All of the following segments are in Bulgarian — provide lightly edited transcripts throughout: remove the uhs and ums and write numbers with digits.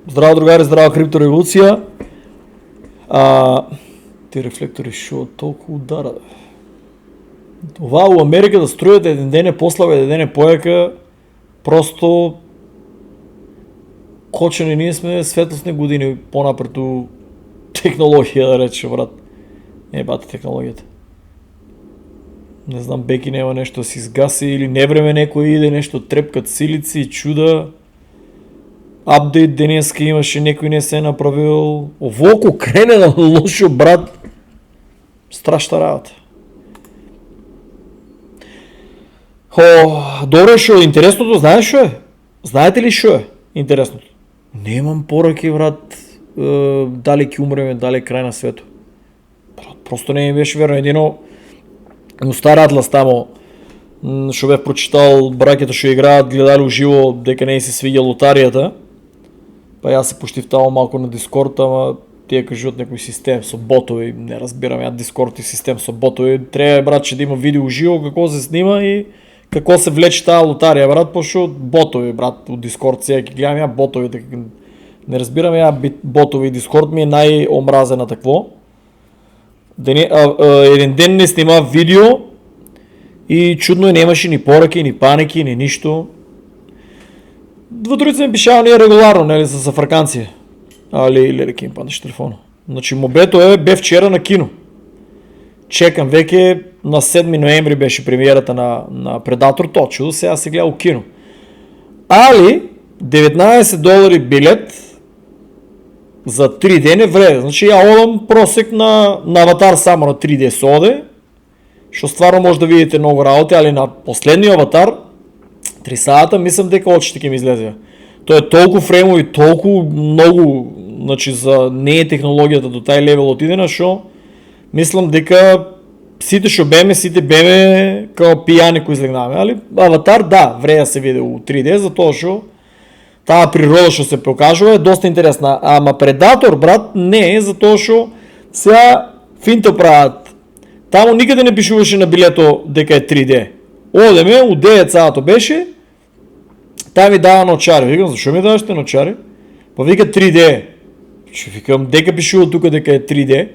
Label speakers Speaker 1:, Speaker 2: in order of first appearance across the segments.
Speaker 1: Здраво, другари, здрава криптореволюция. Ти рефлектори шо толкова удара. Това у Америка да строят един ден е по-слабо, един ден е по-яка. Просто кочени, ние сме светлостни години по-напред технология, да рече, брат. Не бати технологията. Не знам, Беки няма нещо да си сгаси или не време некой иде нещо трепкат силици и чуда. Апдейт денеска имаше, некой не се е направил. Оволко крене на лошо, брат. Страшна работа. Добре, шо е интересното, знаеш шо е? Знаете ли шо е интересното? Немам поръки, брат. Дали ки умреме, дали край на свето. Просто не ми беше верно. Едино стар атлас тамо, шо бях прочитал, бракета шо играят, гледали уживо, дека не се свига лотарията. Па аз се поштивтавам малко на Дискорд, ама тия кажи от някой систем со ботови, не разбирам, я Дискорд и систем со ботови. Трябва, брат, че да има видео живо, какво се снима и какво се влече тази лотария, брат, пощо ботови, брат, от Дискорд сега ги гледам, я ботови, не разбирам, я ботови, Дискорд ми е най-омразен на такво. Един ден не снима видео и чудно нямаше ни поръки, ни паники, ни нищо. Двутроица ми пишава ние регуларно, нали, с африканци. Или реким паднеш телефона. Значи мобето бе вчера на кино. Чекам веке, на 7 ноември беше премиерата на Предатор, то чудо, сега се гледал кино. Али, $19 билет за 3 дни вреде. Значи я одам просек на Аватар само на 3D соде, що стварно може да видите много работи, али на последния Аватар, 3 сата, мислям дека очите ке ми излезе. Той е толкова фреймови, толкова много, значи за не е технологията до taj левел отидена, шо мислям дека сите шо беме као пияни кои излегнаме. Али Аватар, да, вреда се виде у 3D, затоа шо таа природа што се покажува е доста интересна. Ама Предатор, брат, не е, затоа шо сега финта правят. Тамо никъде не пишуваше на билето дека е 3D. Одеме, у 9 цялото беше, та ми дава ночари. Викам, защо ми даваш те ночари? Па вика 3D. Ще викам, дека пишува тук дека е 3D.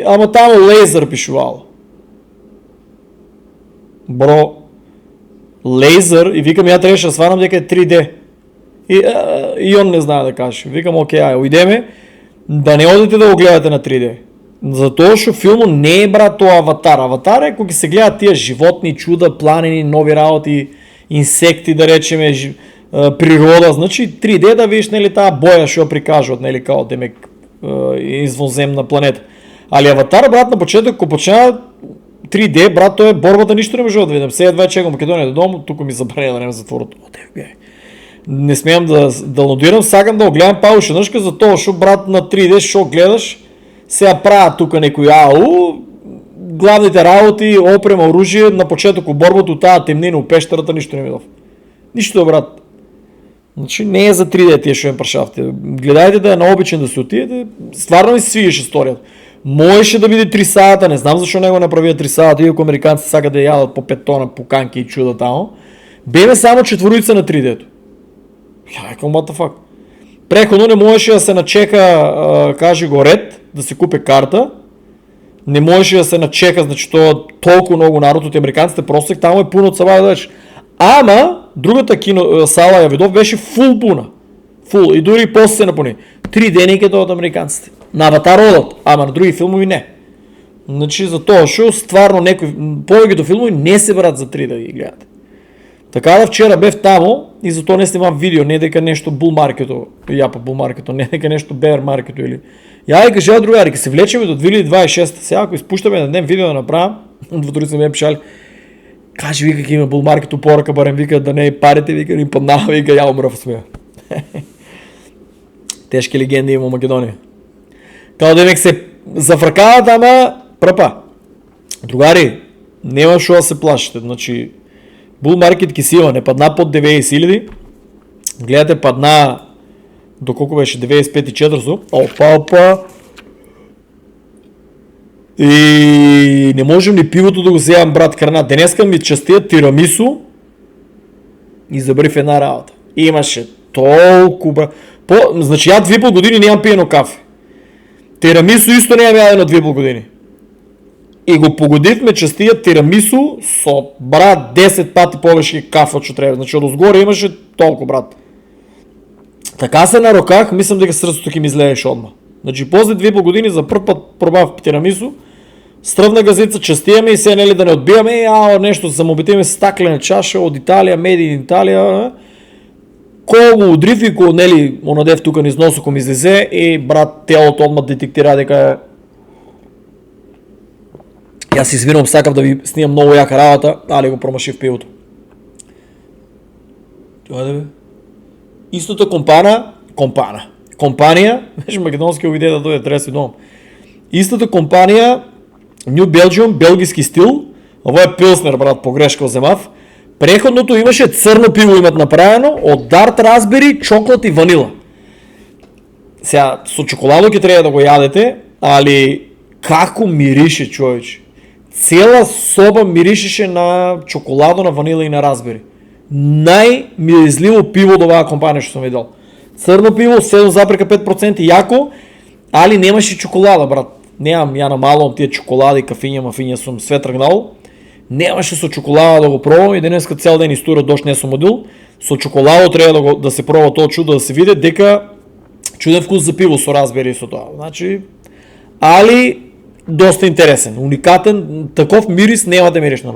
Speaker 1: Ама тамо лейзър пишувало. Бро, лейзър, и викам, я трябваше да сванам дека е 3D. И он не знае да каже. Викам, окей, уйдеме, да не одите да го гледате на 3D. Затоа шо филму не е, брат, тоа Аватар. Аватар е кога се гледат тия животни, чуда, планини, нови работи, инсекти, да речеме, природа. Значи 3D да видиш, нели, таа боја шо ја прикажуват, нели, као демек извонземна планета. Али Аватар, брат, на почеток, кога почина 3D, брат, тоа е борбата, ништо не можува да видам. Сега едва чекам Македонија додому, тука ми забране да нема затворот. Не смеям да лодирам, сакам да го гледам па ушеднъжка, затоа шо, брат, на 3D шо гледаш, сега правят тука некои главните работи, опрема, оружие, на почеток борбата от тази темнина, у пещерата, нищо не ми дав. Нищо, брат. Значи не е за 3D тия шо им прашавате. Гледайте да е наобичен да се отидете, стварно ми се свигаш историята. Можеше да биде 3 сата, не знам защо не го направи 3 сата, и ако американците сакат да ядат по 5 тона пуканки и чуда тамо. Беме само четворица на 3D-то. Якам, what the fuck. Преходно не можеше да се начека, каже го ред, да се купе карта. Не можеше да се начека, значи това толкова много народ от американците, просто там е пуно от саба да вече. Ама, другата сала я видов беше фул пуна. Фул. И дори и после се напуни. 3 дни от американците. На Аватар одат, ама на други филмови не. Значи за това шо, стварно повечето филмови не се брат за 3 да ги гледате. Така да вчера бев тамо и затоа не снимам видео, не дека нещо bull маркето, не дека нещо bear маркето или... Я и кажа другари, ке се влечеме до 2026, сега ако изпущаме на ден видео да направим, двутроица ме пишали, кажи вика ке има bull маркето поръка, барем вика да не е парите, вика ни паднава, вика я умра в смея. Тежки легенди има в Македония. Као демек се зафракават, ама пръпа. Другари, нема шо да се плашите, значи Bull Market кисила, не падна под 90,000. Гледате, падна до колко беше 95,400. Опа. И не можем ни пивото да го вземам, брат, храна. Денеска ми частия тирамисо и забрив една работа. Имаше толкова, брат. Значи ја 2,5 години немам пиено кафе. Тирамису исто немам јадено 2,5 години. И го погодивме частија тирамису со брат 10 пати повеќе кафе што треба. Значи од озгоре имаше толку брат. Така се нароках, мислам дека срцето ќе ми излееше одма. Значи после 2,5 години за прв пат пробав тирамису, стрвна газица, частијаме и се нели да не одбиваме, нешто за мобитиме стаклена чаша од Италија, Made in Италија. Кога го удрив и кога нели онадев тука низ носоко ми излезе и брат телото одма детектира дека јас извинувам, сакав да ви снимам многу јака работа, али го промашив пивото. Тоа да бе. Истото компанија, беше македонски овиде да дојде, треба да се домам. Истата компанија, New Belgium, белгиски стил, ово е пилснер, брат, погрешка вземав. Преходното имаше црно пиво имат направено од Дарт Разбери, чоколад и ванила. Сега, со чоколадо ќе треба да го јадете, али како мирише, човече. Цела соба миришеше на чоколадо, на ванила и на разбери. Најмиризливо пиво од оваа компанија што сум видел. Црно пиво, 7,5% јако, али немаше чоколада, брат. Немам, ја намалувам тие чоколади, кафиња, мафиња, сум све тргнал. Немаше со чоколада да го пробам и денеска цел ден истура дошт не сум одил. Со чоколадо треба да се проба тоа чудо, да се види дека чуден вкус за пиво со разбери со тоа. Значи, али доста интересен, уникатен, таков мирис нема да мириш на.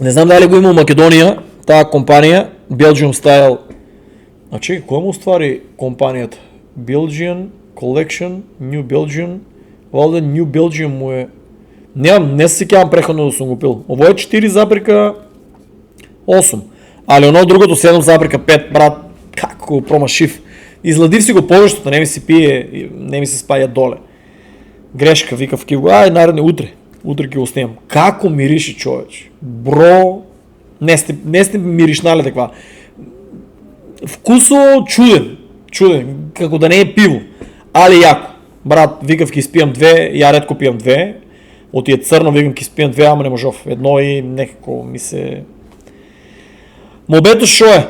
Speaker 1: Не знам дали го има у Македонија, таа компанија, Belgium Style. Значи, кој му ствари компанијата? Belgian Collection, New Belgium, валде New Belgium му е. Не се сеќавам преходно да сум го пил. Ово е 4,8. Али оно другото 7,5, брат, како промашив. Изладив си го повештото, не ми се пие, не ми се спаја доле. Грешка, викав ки го, наредне утре ќе го снимам. Како мирише, човеч? Бро, не сте миришнале таква. Вкусо чуден, како да не е пиво, али јако. Брат, викав ки спијам две, ја ретко пијам две, од тие црно викам ки спијам две, ама не можов. Едно и некако ми се... Мобето шо е?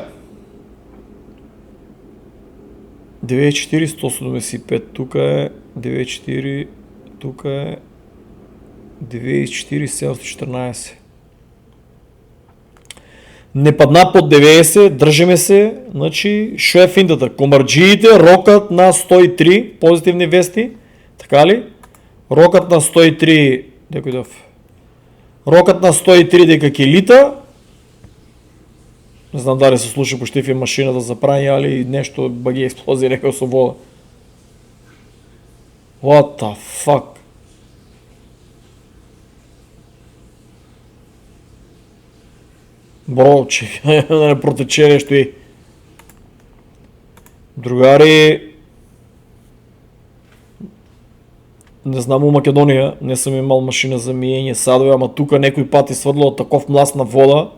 Speaker 1: 94,175, тука е 94, тука е 94,714. Не падна под 90, држиме се, значи, шо е финтата? Комарджиите рокат на 103, позитивни вести, така ли? Рокат на 103, дека идов? Рокат на 103 дека ќе лита. Не знам дали се слуша по штифи машината за прање, али нешто баги експлозија рекao со вода. What the fuck? Бро, че да не протече нешто и... Другари... Не знам у Македонија, не сум имал машина за миење садове, ама тука некој пат сврдло таков млас на вода.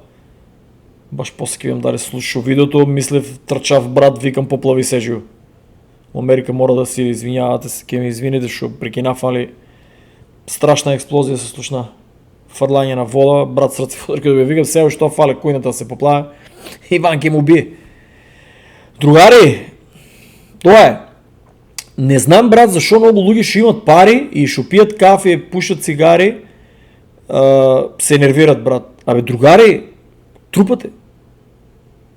Speaker 1: Баш после ќе видам дали слушал видеото, мислев трчав брат, викам поплави сежио. У Америка мора да си извинјавате, ќе ми извините што прекинав, али страшна експлозија се слушна. Фрлање на вода, брат срце фодрка да викам сега што фале којната да се поплаве. Иван ќе му бие. Другари, тоа е. Не знам брат зашо многу луѓе што имат пари и што пијат кафе, пушат цигари, се нервират брат. Абе другари, трупате.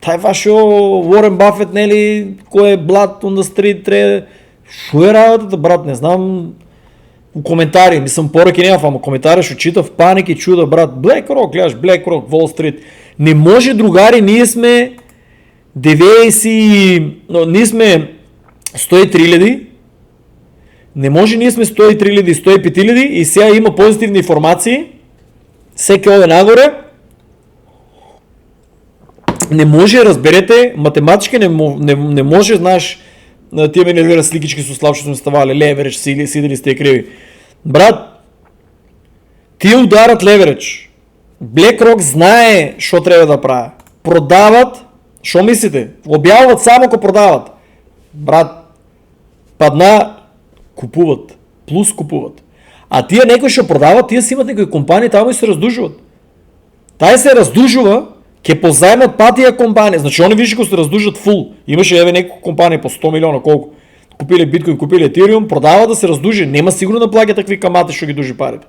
Speaker 1: Тај вашо Уорен Бафет, нели, кој е блад on the street, треба... Шо е работата, брат, не знам... У коментари, мислам пораки нема, ама коментари што читав, паник и чуда, брат, BlackRock, гледаш, BlackRock, Wall Street. Не може, другари, ние сме 90... ние сме 103.000, не може, ние сме 103.000, 105.000 и сега има позитивни информации, всеки оде нагоре. Не може, разберете, математички не може, знаеш, тие ме нервира сликички со слаб, што сме ставали, леверидж, сидели сте криви. Брат, тие ударат леверидж. BlackRock знае што треба да прави. Продават, што мислите? Објавуват само ко продават. Брат, падна, купуват, плюс купуват. А тие некои што продават, тие си имат некои компании, таму и се раздужуват. Тај се раздужува, Ке позаймат патия компания. Значи они виж ако се раздужат фул. Имаше няколко компании по 100 милиона, колко? Купили биткоин, купили етериум, продава да се раздужи. Нема сигурно да плаќа такви камати, што ги дужи парите.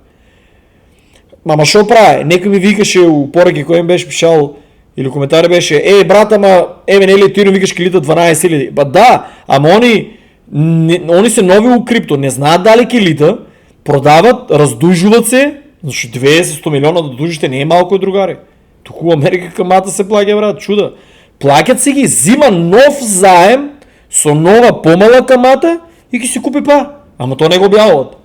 Speaker 1: Ама шо прави? Некој ми викаше у пораки кој им беше пишал или коментари беше, брат, ама нели етериум викаш ке лита 12.000. Ба да, ама они се нови у крипто, не знаат дали ке лита, продават, раздужуват се, значи 200 милиона да дужите не е малко, другари. Тук у Америка камата се плаќа, брат, чуда. Плаќат си ги, взима нов заем со нова помала камата и ги си купи па. Ама то не го објавуват.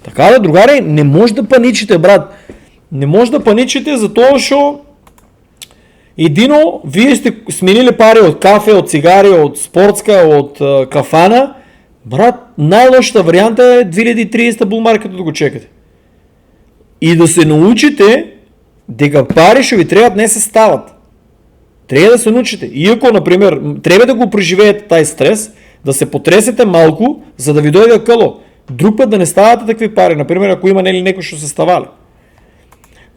Speaker 1: Така да, другари, не може да паничите, брат. Не може да паничите за тоа што едино вие сте сменили пари од кафе, од цигари, од спортска, од кафана. Брат, најлошата варијанта е 2030 bull market да го чекате. И да се научите дека пари што ви требат не се стават. Треба да се научите. Иако, например, треба да го преживеете тај стрес, да се потресете малку, за да ви дојде кало. Друг пат да не ставате такви пари. Например, ако има нели некој што се ставале.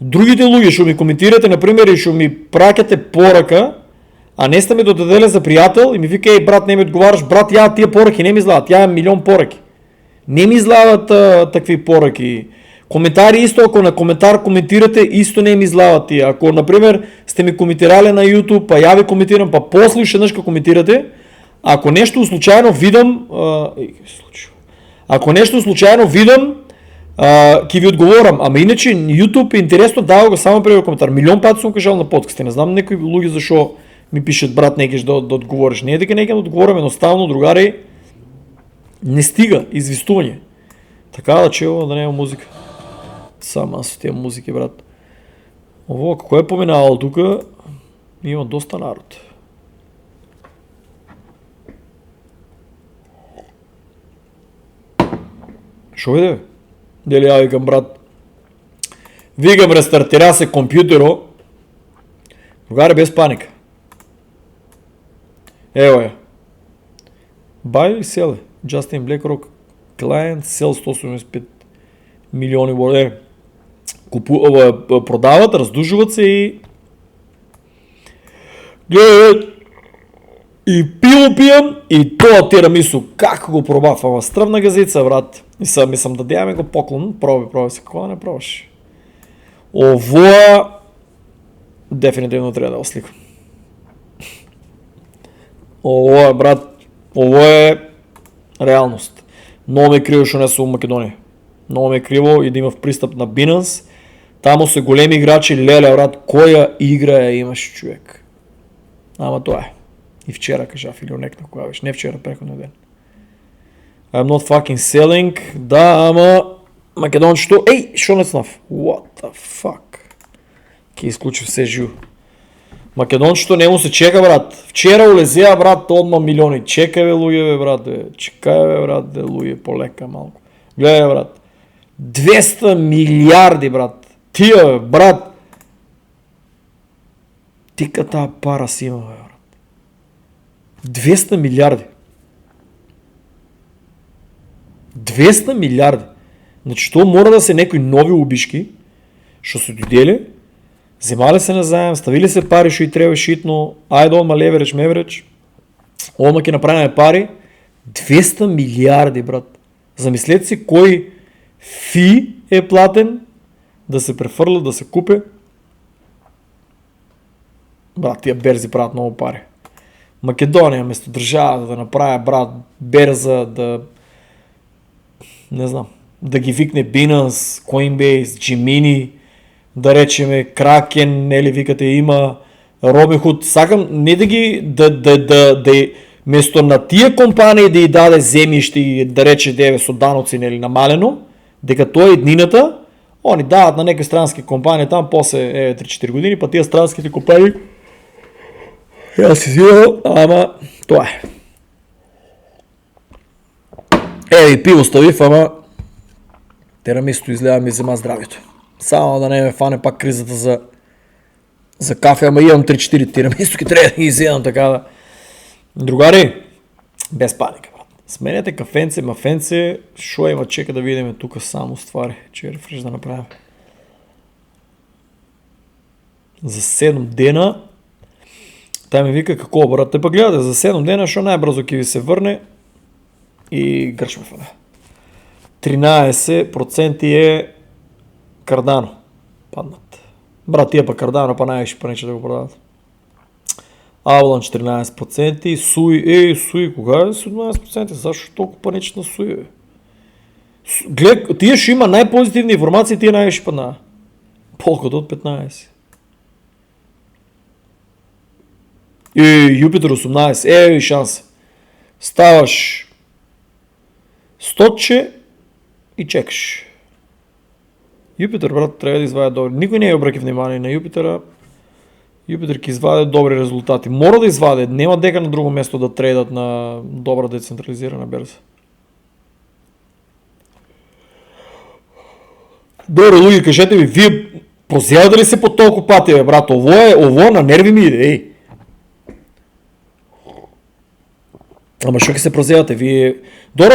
Speaker 1: Другите луѓе што ми коментирате, например, и што ми праќате порака, а не сте ме додаделе за пријател и ми вика, брат, не ми одговараш, брат, ја тие пораки не ми излаат, ја милион пораки. Не ми излаат такви пораки. Коментари исто, ако на коментар коментирате, исто не ми излаат тие. Ако, например, сте ми коментирале на YouTube, па ја ви коментирам, па после уште еднаш коментирате, ако нешто случајно видам, ќе ви одговорам, ама иначе YouTube е интересно, дава го само пред коментар. Милион пати сум кажал на подкасти, не знам некои луѓе зашо ми пишат, брат, некаш да одговориш. Не е дека некам да одговорам, едноставно, другари, не стига извистување. Така да чево да нема музика. Сама со тие музики, брат. Ово, како е поминавало тука, има доста народ. Шо иде? Дели ја викам, брат? Викам, рестартира се компјутеро. Другари, без паника. Ево ја. Buy или sell? Justin BlackRock client sell 185 милиони борде. Продават, раздужуват се и гледат и пиво пијам и тоа тирамису како го пробав, ама стрвна газица, брат. И сам мислам да дејаме го поклон, проби се, како да не пробаш. Овоа дефинитивно треба да го сликам. Ово е, брат, ово е реалност. Много ме е криво што не сум во Македонија. Много ме е криво и да имав пристап на Binance. Тамо се големи играчи, леле, брат, која игра ја имаш, човек. Ама тоа е. И вчера кажав, или онекна која беше, не вчера, преходно ден. I'm not fucking selling, да, ама македончето, шо не снав? What the fuck? Ке исклучив се живо. Македончето не му се чека, брат. Вчера улезеа, брат, одма милиони. Чекај, бе, луѓе, бе, брат, бе. Чекај, бе, брат, бе, луѓе, полека малку. Гледај, брат. 200 милиарди, брат. Тие, бе, брат. Тика таа пара си има, бе, брат. 200 милиарди. 200 милиарди. Значи, тоа мора да се некои нови убишки, што се дојделе, земале се на заем, ставили се пари што и треба шитно, ајде одма леверидж, одма ќе направиме пари, 200 милиарди, брат. Замислете си кој фи е платен да се префрла, да се купе. Брат, тия берзи прават много пари. Македонија, место држава да направи, брат, берза, да не знам, да ги викне Binance, Coinbase, Gemini, да речеме Kraken, нели викате има Robinhood, сакам не да ги да место на тие компании да ја даде земјиште и да рече деве со даноци нели намалено, дека тоа е еднината, они дават на некои странски компании там после 3-4 години, па тие странските компании јас си зидал, ама тоа е. И пиво ставив, ама терамисто изгледа ми зема здравието. Само да не ме фане пак кризата за кафе, ама имам 3-4 тирамисто, трябва да ги изядам така да. Другари, без паника, брат. Сменете кафенце, мафенце, шо има, чека да видиме тука само ствари, че рефреш да направим. За 7 дена Тя ми вика, какво брат, те па гледате за 7 дена, що най-бързо ки ви се върне и гръчме в нея. 13% е Кардано. Паднат. Брат, тия па Кардано, па най-ще панича да го продават. Avalanche 14% и Суи, кога е 17%? Защо толкова паничат на Суи, бе? Глед, тия ще има най-позитивни информации, тия най-ще падна. Полката от 15. Юпитер 18. Шанс. Ставаш стотче и чекаш. Юпитер, брат, трябва да извади добри. Никой не обръки внимание на Юпитера. Юпитер ки извади добри резултати. Мора да извади. Нема дека на друго место да трейдат на добра децентрализирана берза. Добре, луги, кажете ми, вие прозявате ли се по толкова пъти, бе, брат? Ово на нерви ми иде, Ама що ки се прозявате? Вие... Добре,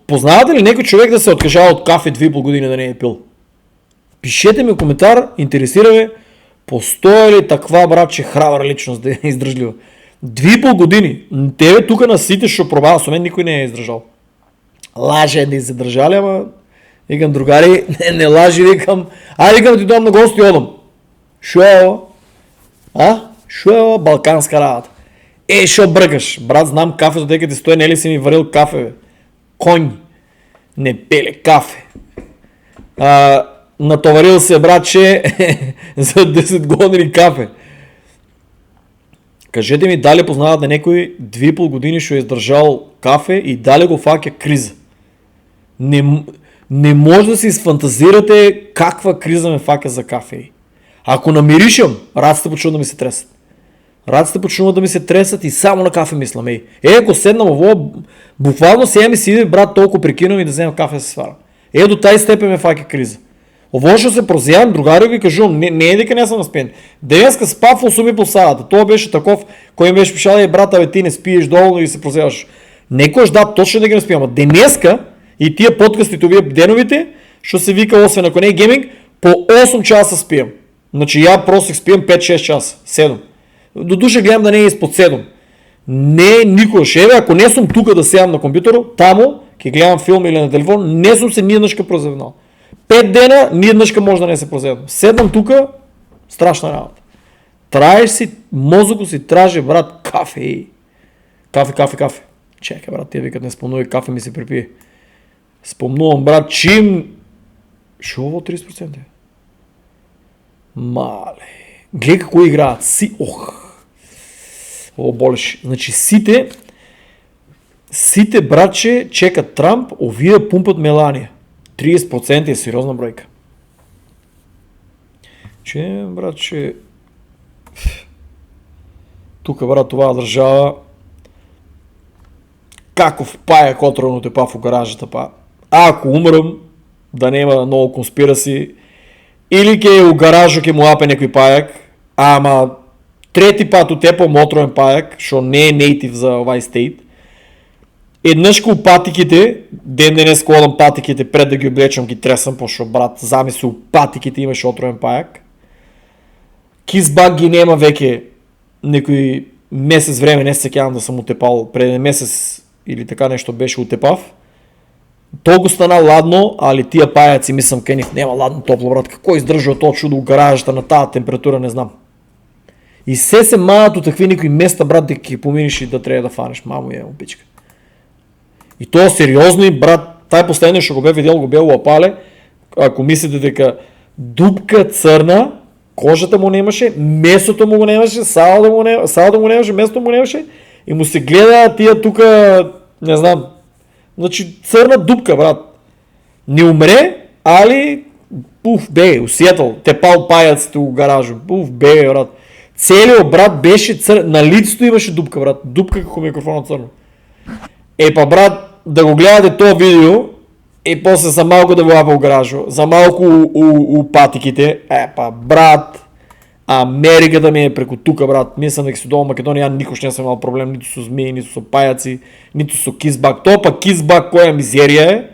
Speaker 1: познавате ли някой човек да се откажава от кафе 2,5 години да не е пил? Пишете ми коментар, интересира ме, постоя ли таква, брат, че храбра личност да е издържлива? 2,5 години. Тебе тук на сите ще пробава, с мен никой не е издържал. Лаже да издържали, ама... Викам, другари, не лажи, викам ти дом на гости, одам. Шо е, балканска работа. Шо бръкаш? Брат, знам кафето, тъй като ти стоя, не ли си ми варил кафе, бе? Конь. Не пеле кафе. Натоварил се, братче, за 10 години кафе. Кажете ми, дали познават на някой 2,5 години ще е издържал кафе и дали го фака криза? Не може да си изфантазирате каква криза ме фака за кафе. Ако намиришам, раците почнуват да ми се тресат. Раците почнуват да ми се тресат и само на кафе мислям. Ако седнам ово, буквално сега ми си иде, брат, толкова прикинам и да вземам кафе да се сварам. До тази степен ме фака криза. Ово ще се прозявам, другари ви кажу, не е дека не съм наспен. Денеска спав в суми по садата. Това беше таков, кой ми беше пишал, брата, бе, ти не спиеш долу и се прозяваш. Некош да, точно да ги не спи, ама денеска и тия подкастите, вие деновите, ще се вика, освен ако не е гейминг, по 8 часа спием. Значи я просто спием 5-6 часа, 7. До душа гледам да не е изпод 7. Не, никога ще ако не съм тук да седам на компютъра, тамо, ке гледам филм или на телефон, не съм се ни еднъжка прозевнал. 5 дена, ни еднъжка може да не се прозевнал. Седнам тук, страшна работа. Траеш си, мозъко си траже, брат, кафе. Кафе. Чекай, брат, тия викат не спомнувай, кафе ми се припие. Спомнувам, брат, чим... Шово 30%. Мале. Гледай какво играят. Болеш. Значи сите, братче, чекат Трамп, овие пумпат Мелания. 30% е сериозна бройка. Братче... Тук, брат, това държава... Каков паяк отрано те па в гаражата па. Ако умрам, да нема много конспираси, или ке у гаража ке му апе некој паяк, ама трети пат у тепам отровен паяк, шо не е нейтив за овај стейт. Еднъж у патиките, денес ходам патиките пред да ги облечам, ги тресам, пошо брат, замисъл патиките имаше отровен паяк. Кизбак ги нема веке некој месец време, не се сеќавам да съм утепал, пред месец или така нещо беше утепав. Толкова стана ладно, али тия паяци мислям кенив, нема ладно топло, брат, какво издържа от това чудо у гаражата на тази температура, не знам. И се манат от такви никои места, брат, да ги поминиш и да трябва да фанеш, мамо е, обичка. И то сериозно и брат, тай последния ще го бе видел, го бе лапале, ако мислите дека дупка църна, кожата му немаше, месото му го немаше, салата му немаше, месото му немаше и му се гледа тия тука, не знам, значи църна дупка, брат. Не умре, али усетъл, тепал паяците у гаража. Брат. Целият брат беше на лицето имаше дупка, брат. Дупка како микрофона църно. Па брат, да го гледате това видео и после за малко да го лапа у гаража, за малко у патиките. Па брат, Америката ми е преко тука, брат. Мислям дека си долу Македония, никош не съм имал проблем нито со змии, нито со паяци, нито со кизбак. То па кизбак, која мизерия е.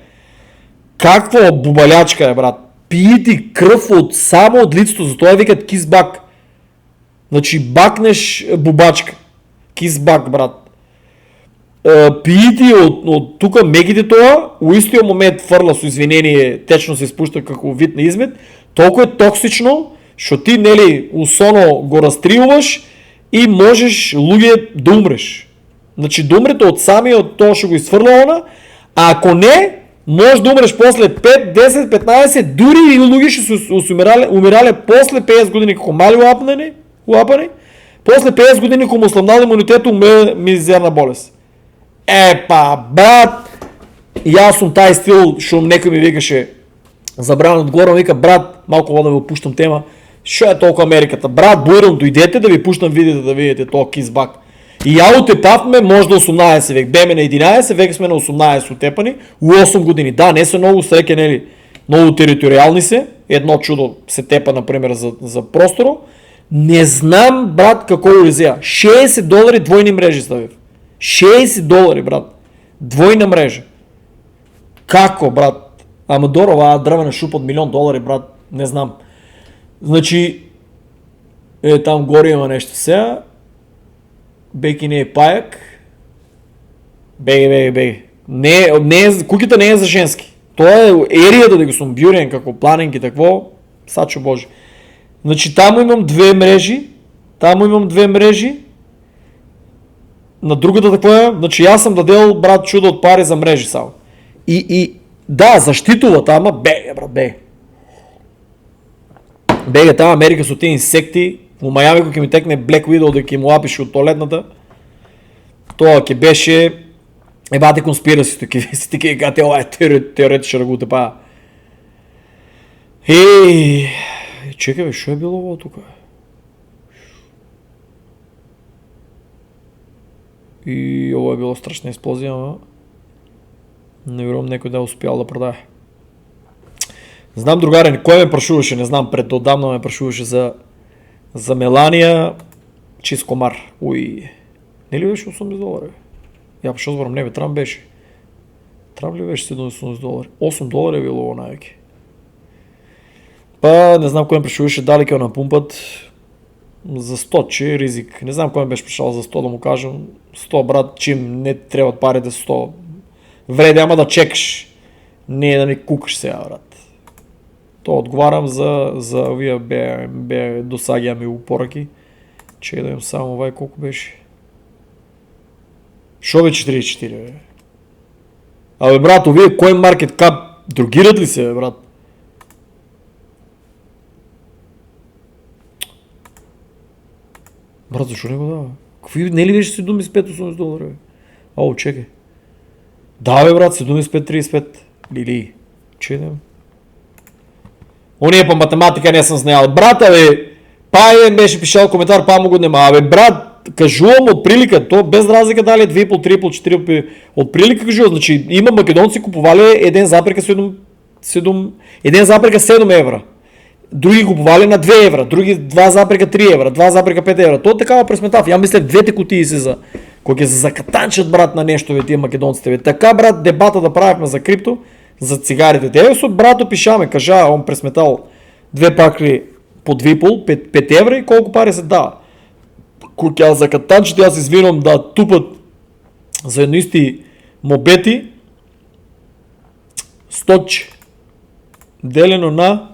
Speaker 1: Каква бубалячка е, брат. Пие ти кръв само от лицето, затова викат кизбак. Значи бакнеш бубачка. Кизбак, брат. Пиити от тука мегите тоа, у истиот момент фрла со извинение, течно се спушта како вид на измет, толку е токсично, што ти, нели, усоно го растриуваш и можеш луѓе да умреш. Значи да умрете од самиот тоа што го изфрла она, а ако не, можеш да умреш после 5, 10, 15, дури и луѓе што се умирале после 50 години како мали уапани, после 50 години како му слабнал имунитет, умре мизерна болест. Брат, јас сум тај стил, што некој ми викаше, забравен одгоре, вика, брат, малку да ви опуштам тема, што е толку Америката? Брат, бујрам, дојдете да ви пуштам видео да видите тоа кизбак. И ја утепавме може до 18 век, беме на 11, век сме на 18 утепани, у 8 години. Да, не се многу среќа, нели, многу територијални се, едно чудо се тепа, например, за просторо. Не знам, брат, како улизеа. $60 двојни мрежи ставив. $60, брат. Двојна мрежа. Како, брат? Ама доро, оваа дрвена шуп од $1,000,000, брат, не знам. Значи, там горе има нешто сега. Беки не е пајак. Беги. Куќата не е за женски. Тоа е еријата да го сум бјурен како планинки такво. Сачо Боже. Значи таму имам две мрежи. На другата таква, значи јас сам дадел, брат, чудо од пари за мрежи само. И да, заштитува тама, беге. Беге таа Америка со тие инсекти. Во Мајами кога ќе ми текне Black Widow да ќе му апише од тоалетната, тоа ќе беше бате конспирацијата, ќе си ти ќе кажете ова е теоретичар го утепаа. Чекај бе, што е било ово тука? И ова е било страшна експлозија, ама не верувам некој да успеал да продае. Знам, другаре, кој ме прашуваше, не знам, пред одамна ме прашуваше за Меланија, чист комар. Не ли беше $80? Ја што зборам, не бе, Трамп беше. Трамп ли беше $70? $8 е било ово најаки. Па, не знам кој ме прашуваше дали ќе напумпат за 100, че ризик. Не знам кој ме беше прашал за 100 да му кажам. 100, брат, чим не требат парите 100. Вреде, ама да чекаш. Не да не кукаш сега, брат. Тоа одговарам за овие бе досаѓа ми упораки. Че да имам само овај колку беше. Шо бе 44, бе? Абе, брат, овие кој маркет кап другират ли се, бе, брат? Брат, зашо не го дава? Какви, не ли беше $75-80, бе? Ау, чекай. Да, бе, брат, 75-35. Лили, че да? Оние по математика не сам знаел. Брата, бе, па еден беше пишал коментар, па му го нема. Абе, брат, кажувам од прилика, то без разлика дали 2,5, 3,5, 4, од прилика кажувам. Значи, има македонци купувале 1,7 евра. Други купувале на 2 евра, други 2,3 евра, 2,5 евра. Тоа такава пресметав. Ја мислев двете кутии се за кој ќе се закатанчат, брат, на нешто, бе, тие македонците, бе. Така, брат, дебата да правевме за крипто, за цигарите. Еве со брато пишаме, кажа, он пресметал 2 пакли по 2,5, 5 евра и колку пари се дава. Кој ќе закатанчат, јас извинувам да тупат за едно исти мобети 100 делено на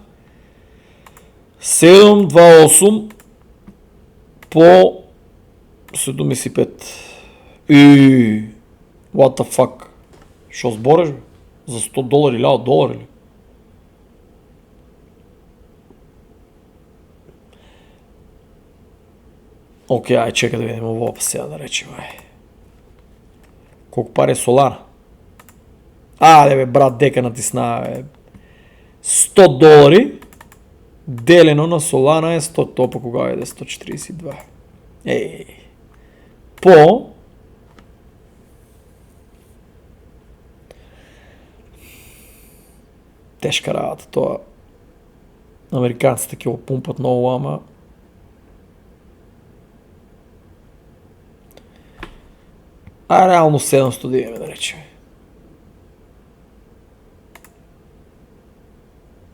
Speaker 1: 7,28 по 75. What the fuck? Шо збореш, бе? За $100 или $100 ли? Окей, ај чекай да видим ово па сега да речем, ај. Колку пари е Солана? Бе, брат, дека натисна, бе. $100 делено на Солана е 100, тоа па кога е 142. По тешка работа тоа. Американците ќе го пумпат ново, ама реално 700 да имаме, да речеме.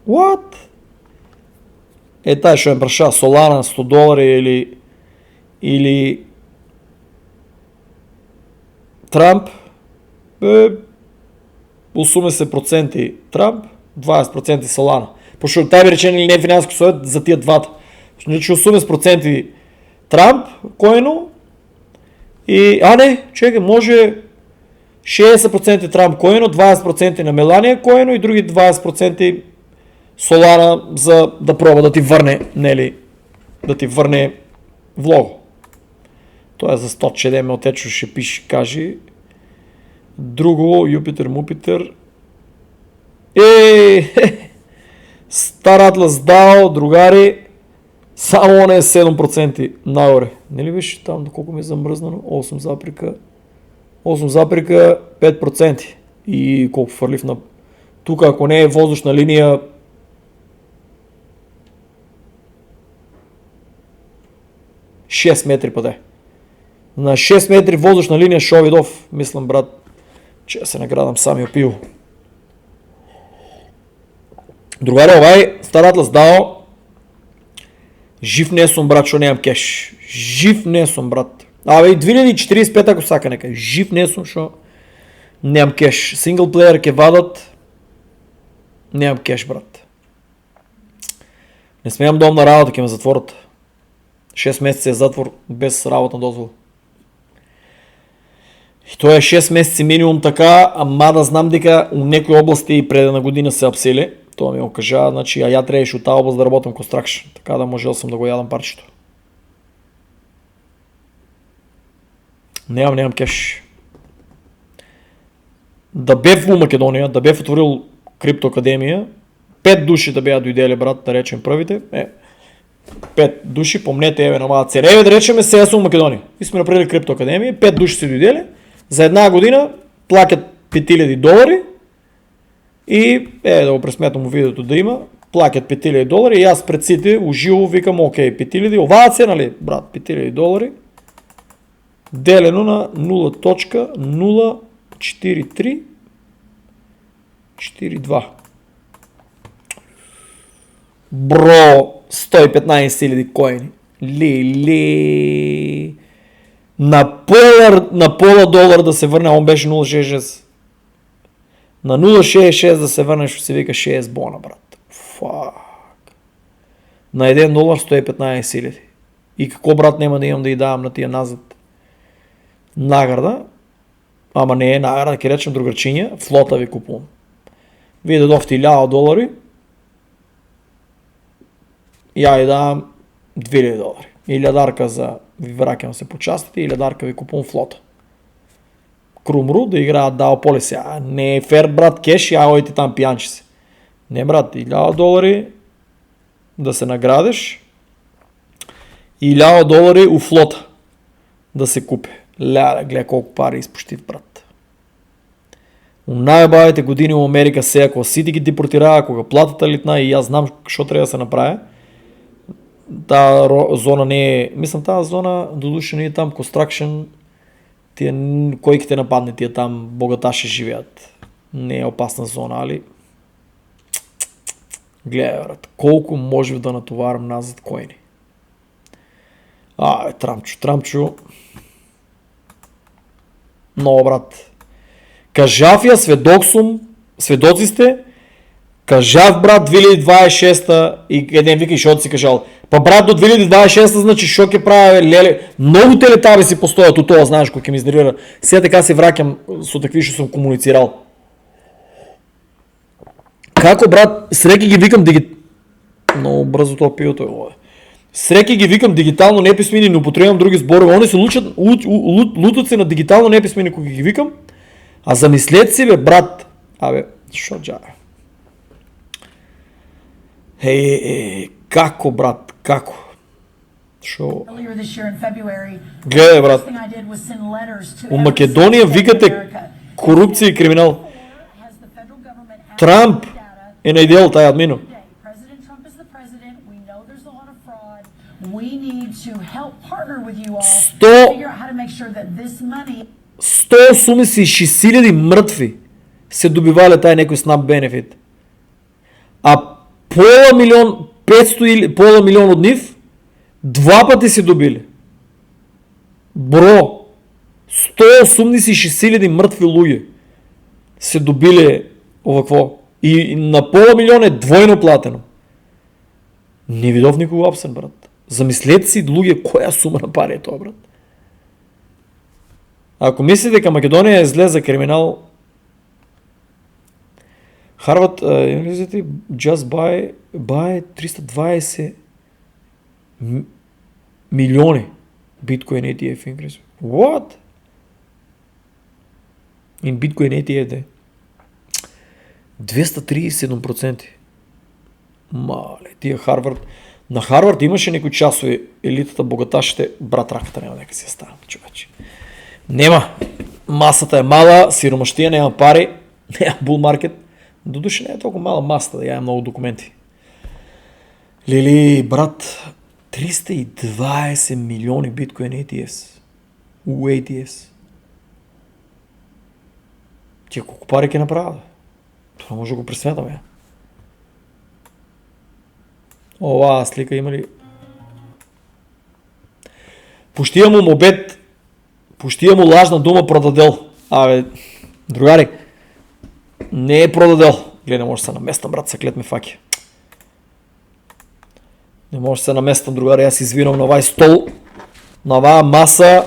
Speaker 1: What? Тај што ме праша, Солана $100 или Или Трамп, 80% Трамп, 20% Солана. Пошто taj речен или не финанско совет за тия двата. Значи 80% Трамп, коино, и, не, чекай, може 60% Трамп коино, 20% на Мелания коино и други 20% Солана, за да пробва да ти върне, нели, да ти върне влого. Той е за 100 чедеме отечо ще пише, кажи. Друго, Юпитер, Мупитер. Стар Атлас DAO, другари, само не е 7% нагоре. Нели беше там, доколко ми е замръзнано? 8 заприка 5%. И колко фърлив на... Тук, ако не е въздушна линия, ...6 метри паде. На 6 метри въздушна линия Шовидов, мислям, брат, че се наградам сами опил. Другари, овай, Стар Атлас DAO, жив не съм, брат, що нямам кеш. Жив не съм, брат. 2045 ако сака нека. Жив не съм, що нямам кеш. Синглплеер ке вадат, нямам кеш, брат. Не смеям дом на работа, ке ме затворят. 6 месеца е затвор без работа на дозвол. И то е 6 месеци минимум така, ама да знам дека у некои области и преди на година се апсели. Това ми го кажа, значи я трябваше от тази област да работам констракшн, така да можел съм да го ядам парчето. Нямам кеш. Да бев в Македония, да бев отворил криптоакадемия, 5 души да бяха дойдели, брат, да речем пръвите. 5 души, помнете, на малък цереве, да речем сега съм в Македония. И сме направили криптоакадемия, 5 души си дойдели, за една година плакат $5000 и, да го пресметам видеото да има, плакат $5000 и аз пред сите уживо викам, окей, 5000, овация, нали, брат, $5000, делено на 0.04342. Бро, 115 000 коини. Лили. На пола долар да се върне, он беше 0.66. На 0.66 да се върне, ще се вика 6 бона, брат. Фак. На $1 115 000. И какво, брат, няма да имам да й давам на тия назад? Награда. Ама не е награда, ке речем другарчиня. Флота ви купувам. Вие дадохте $1000. Я ви давам $2000. И ледарка за ви вракям се по частите и ледарка ви купувам флота. Крумру да играят DAO полиси. Не е фер, брат, кеш и ойте там пиянчи си. Не, брат, $1000 да се наградиш и $1000 у флота да се купи. Гледа колко пари изпощит, брат. У най-бавите години в Америка се, ако Сити ги депортира, ако ga платата литна и аз знам какво трябва да се направи. Та зона не е, мислям, тази зона до душа не е там construction, тия койките нападне, тия там богаташи живеят. Не е опасна зона, али? Гледай, брат, колко може да натоварам назад койни. Трамчо. Но, брат. Кажав сведоци сте, кажав, брат, 2026 и един вика и шот си кажал. Па, брат, до 2026 значи шо ке прави, леле, много телетаби си постоят от това, знаеш, кой ке ми изнервира. Сега така се вракям с такви, що съм комуницирал. Како, брат, среки ги викам много бързо това пиото е. Среки ги викам дигитално неписмени, не употребявам други зборове. Они се лутат се на дигитално неписмени, кога ги викам. А замислете си, бе, брат. Шо джа? Како, брат, како? Шо? Гледай, брат. У Македония викате корупция и криминал. Трамп е на идеал тая админо. Сто суми си 6000 мъртви се добивали тая некой снап бенефит. А пола милион от нив 2 пъти си добили. Бро, 186.000 мртви луѓе се добиле овакво. И на пола милион е двојно платено. Не видов никога апсен, брат. Замислете си, луѓе, која сума на пари е тоа, брат? Ако мислите дека Македонија е зле за криминал, Harvard University just buy 320 милиони Bitcoin ETF increase. What? In Bitcoin ETF де. 237%. Мале, тия Харвард. На Харвард имаше некои часови, елитата, богаташите, брат, раката няма нека си ставам, човече. Нема. Масата е мала, сиромаштия, няма пари, няма bull market. До души не е толкова мала масата, да я много документи. Лили, брат, 320 милиони биткоин ETFs. ETFs. Тия колко пари ке направя? Това може да го пресметаме. Ова слика има ли? Пущия му мобет, пущия му лажна дума продадел. Абе, другари, не е продадел. Гледай, не може да се наместам, брат, съклет ме факи. Не може да се наместам, другари, аз извинам на овај стол, на оваа маса.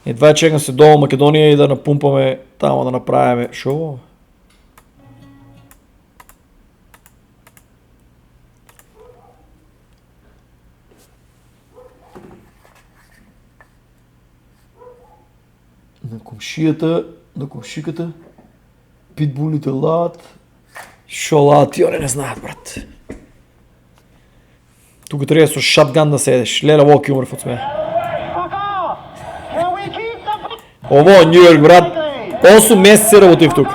Speaker 1: Едва чекам се долу Македонија и да напумпаме тамо да направиме шоу. На комшиката, питбулите лаат, шо лаат, тие не знаат, брат. Тук трябва со шатган да седеш, леле волки умрев од смеја. Ово е Нью Йорк, брат, 8 месеци работив тук.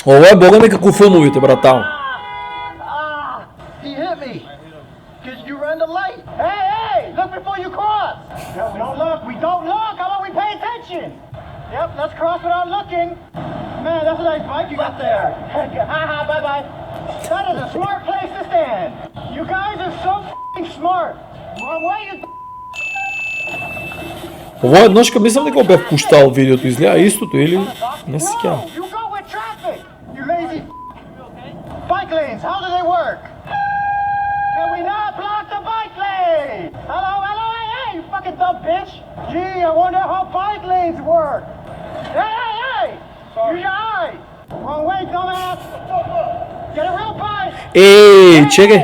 Speaker 1: Ово е бога ми како филмовите, брат, тамо.
Speaker 2: Yep, let's cross without looking. Man, that's a nice bike you got there. Haha, bye-bye. That is a smart place to stand. You guys are so f***ing smart. Wrong way, you
Speaker 1: Ово еднашка мислам дека го бев пуштал видеото, изгледа истото или не се сеќавам.
Speaker 2: You go with traffic. You lazy bike lanes, how do they work? Can we not block the bike lane? Hello, hey, you fucking dumb bitch. Gee, I wonder how bike lanes work. Hey! Use your eye! Wrong way, dumbass! Get a real bike!
Speaker 1: Ей, чекай!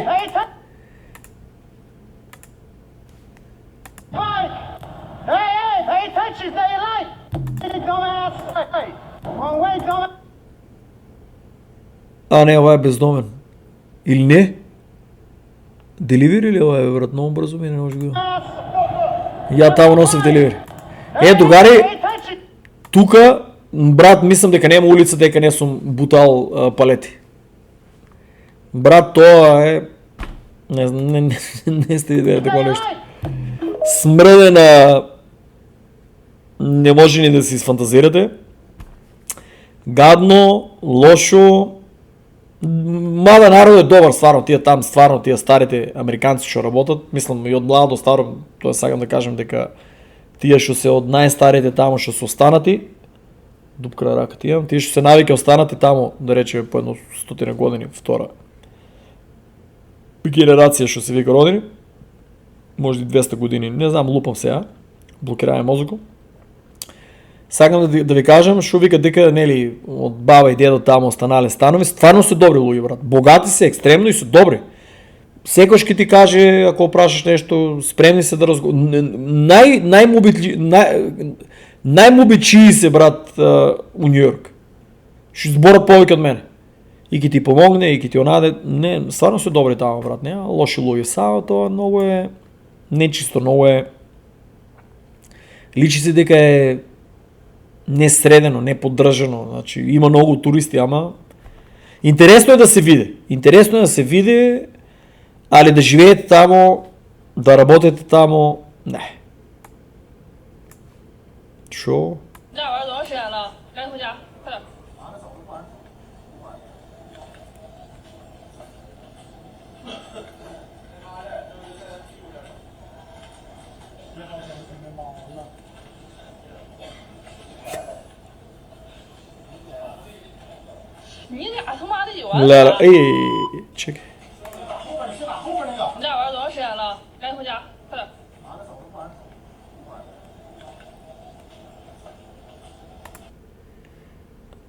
Speaker 2: Bike! Hey, pay attention, stay in light! Dumbass! Hey, wrong way, dumbass!
Speaker 1: А, не, ова е бездомен. Или не? Деливери ли ова е, брат? Много бързо ми не може да го... Я тамо носив деливери. Е, другари, тука, брат, мислам дека нема улица, дека не сум бутал палети. Брат, тоа е... Не сте идеја такова нешто. Смрдена... Не може ни да си изфантазирате. Гадно, лошо... Мада народ е добар, стварно, тие там, стварно, тие старите американци што работат, мислам и од младо до старо, тоа сакам да кажем дека тие што се од најстарите тамо што се останати, дупка на раката имам, тие што се навике останати тамо, да речеме по едно 100 години, втора генерација што се вика родени, може и 200 години, не знам, лупам сега, блокирање мозокот. Сакам да ви кажам, што вика дека нели од баба и дедо тамо останале станови, стварно се добри луѓе, брат. Богати се екстремно и се добри. Секој ќе ти каже, ако прашаш нешто, спремни се да најмобичии се, брат, у Нью Йорк. Што зборат повеќе од мене. И ќе ти помогне, и ќе ти онаде, не, стварно се добри тамо, брат, нема лоши луѓе. Само тоа многу е нечисто, многу е личи се дека е не средено, не поддржано, значи има многу туристи, ама интересно е да се види. Интересно е да се види, али да живеете тамо, да работите тамо, не. Шо?
Speaker 3: 那玩多少时间了？赶紧回家，快点。
Speaker 1: Леле, ей, чекай.
Speaker 3: 你俩玩多长时间了？赶紧回家，快点。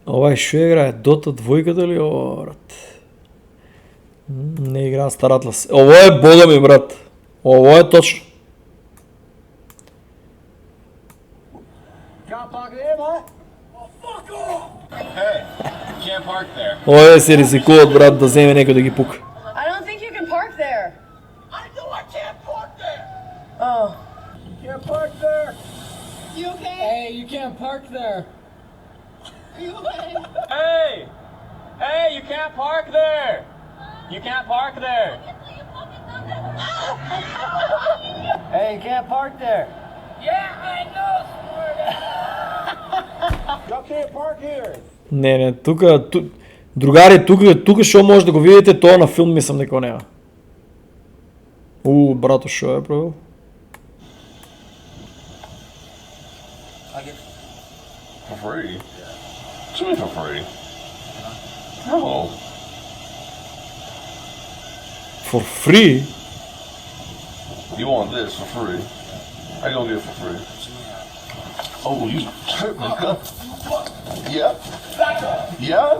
Speaker 1: Ovaj ще играе Dota двойката ли, брат? Не игра Star Atlas. Ово е бога ми, брат. Ово е точно.
Speaker 2: Drop pocket in, what? Fuck off! Hey, you can't park there.
Speaker 1: Ово се ризикуват, брат, да вземе някой да ги пука.
Speaker 3: I don't think you can park there.
Speaker 2: I know I can't park there!
Speaker 3: Oh.
Speaker 2: You can't park there!
Speaker 3: You okay?
Speaker 2: Hey, you can't park there!
Speaker 3: You okay?
Speaker 2: Hey! Hey, you can't park there! You can't park there! Hey, you can't park there!
Speaker 3: Yeah, I know.
Speaker 2: Y'all can't park here!
Speaker 1: Не, тука, другари, тука шо може да го видите, то на филм мислам дека нема. Брато, шо е правил?
Speaker 4: For free? What you mean for free? No.
Speaker 1: For free?
Speaker 4: You want this for free? How you gonna get it for free? Oh, you tripping, huh? Yeah? Yeah?